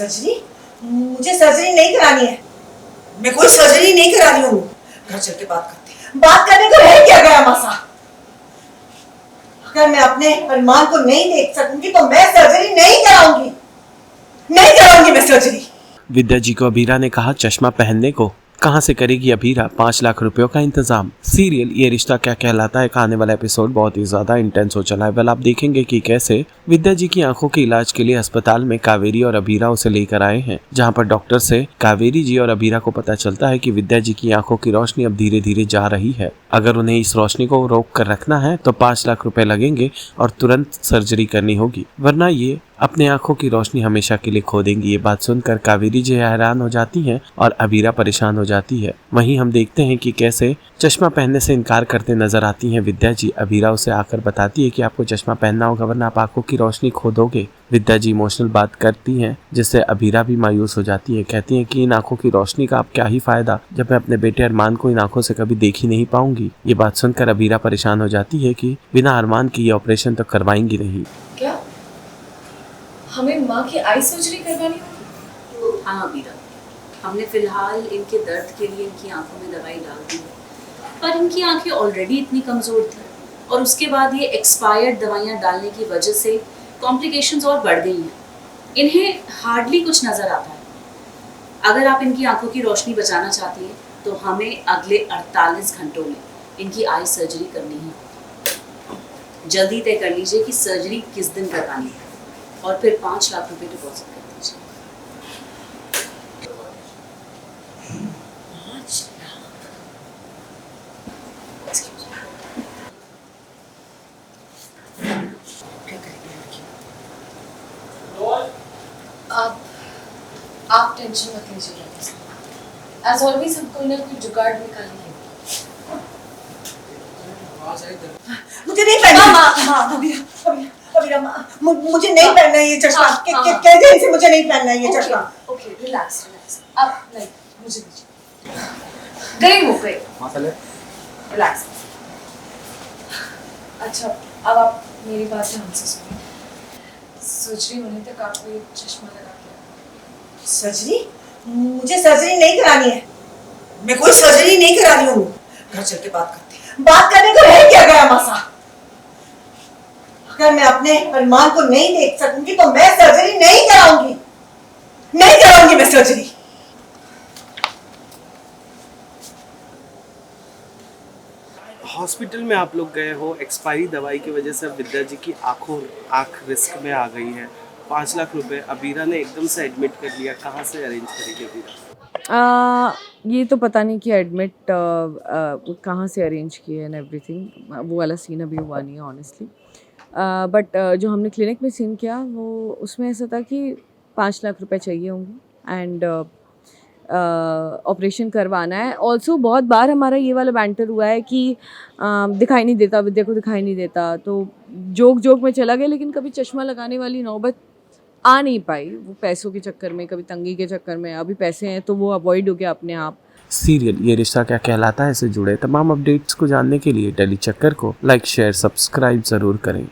Surgery? मुझे surgery नहीं करानी है। मैं कोई सर्जरी नहीं करा रही हूँ। घर चल के बात करते हैं। बात करने को रह क्या गया मासा? अगर मैं अपने अरमान को नहीं देख सकूंगी तो मैं सर्जरी नहीं कराऊंगी। नहीं कराऊंगी मैं सर्जरी। विद्या जी को अबीरा ने कहा चश्मा पहनने को। कहां से करेगी अबीरा 5 लाख रुपयों का इंतजाम। सीरियल ये रिश्ता क्या कहलाता है का आने वाला एपिसोड बहुत ही ज्यादा इंटेंस हो चला है। वेल आप देखेंगे कि कैसे विद्या जी की आंखों के इलाज के लिए अस्पताल में कावेरी और अबीरा उसे लेकर आए हैं, जहां पर डॉक्टर से कावेरी जी और अबीरा को पता चलता है कि विद्या जी की आंखों की रोशनी अब धीरे धीरे जा रही है। अगर उन्हें इस रोशनी को रोक कर रखना है तो 5 लाख रुपए लगेंगे और तुरंत सर्जरी करनी होगी, वरना ये अपने आंखों की रोशनी हमेशा के लिए खो देंगी। ये बात सुनकर कावेरी जी हैरान हो जाती हैं और अबीरा परेशान हो जाती है। वहीं हम देखते हैं कि कैसे चश्मा पहनने से इनकार करते नजर आती हैं विद्या जी। अबीरा उसे आकर बताती है कि आपको चश्मा पहनना होगा वरना आप आंखों की रोशनी खो दोगे। विद्या जी इमोशनल बात करती हैं जिससे अबीरा भी मायूस हो जाती है। कहती हैं कि इन आंखों की रोशनी का अब क्या ही फायदा जब मैं अपने बेटे अरमान को इन आंखों से कभी देख ही नहीं पाऊंगी। ये बात सुनकर अबीरा परेशान हो जाती है कि बिना अरमान की ये ऑपरेशन तो करवाएंगी नहीं। क्या हमें माँ की आई सर्जरी करवानी होगी? हाँ अबीरा, हमने फिलहाल इनके दर्द के लिए इनकी आंखों में दवाई डाल दी है, पर इनकी आंखें ऑलरेडी इतनी कमज़ोर थी और उसके बाद ये एक्सपायर्ड दवाइयाँ डालने की वजह से कॉम्प्लिकेशंस और बढ़ गई हैं। इन्हें हार्डली कुछ नज़र आता है। अगर आप इनकी आंखों की रोशनी बचाना चाहती हैं तो हमें अगले 48 घंटों में इनकी आई सर्जरी करनी है। जल्दी तय कर लीजिए कि सर्जरी किस दिन करवानी है और फिर 5 लाख रुपए डिपॉजिट कर दीजिए। 5 लाख? क्या करेगी लड़की? आप टेंशन मत लीजिए। एज ऑलवेज हम कोई ना कोई जुगाड़ निकालेंगे। मुझे नहीं पहनना। अबीरा मुझे नहीं पहनना है ये चश्मा। कह दे इनसे मुझे नहीं पहनना है ये चश्मा। Okay relax. अब नहीं, मुझे दीजिए। गई वो गई। रिलैक्स। अच्छा अब आप मेरी बात ध्यान से सुनिए। सर्जरी होने तक आपको ये चश्मा लगा के। सर्जरी? मुझे सर्जरी नहीं करानी है। मैं कोई सर्जरी नहीं करा रही हूँ। घर चल के बात करते हैं। बात करने को रह क्या गया मासा? अगर मैं अपने अरमान को नहीं देख सकूंगी तो मैं सर्जरी नहीं कराऊंगी। नहीं कराऊंगी मैं सर्जरी। हॉस्पिटल में आप लोग गए हो, एक्सपायरी दवाई की वजह से अब विद्या जी की आंख रिस्क में आ गई है। 5 लाख रुपए अबीरा ने एकदम से एडमिट कर लिया। कहाँ से अरेंज करेगी अबीरा? ये तो पता नहीं कि एडमिट कहाँ से अरेंज किए एंड एवरीथिंग, वो वाला सीन अभी हुआ नहीं है ऑनेस्टली। बट जो हमने क्लिनिक में सीन किया वो उसमें ऐसा था कि 5 लाख रुपए चाहिए होंगे एंड ऑपरेशन करवाना है। ऑल्सो बहुत बार हमारा ये वाला बैंटर हुआ है कि दिखाई नहीं देता, विद्या को दिखाई नहीं देता, तो जोक में चला गया, लेकिन कभी चश्मा लगाने वाली नौबत आ नहीं पाई। वो पैसों के चक्कर में, कभी तंगी के चक्कर में। अभी पैसे हैं तो वो अवॉइड हो गया अपने आप। सीरियल ये रिश्ता क्या कहलाता है से जुड़े तमाम अपडेट्स को जानने के लिए डेली चक्कर को लाइक शेयर सब्सक्राइब जरूर करें।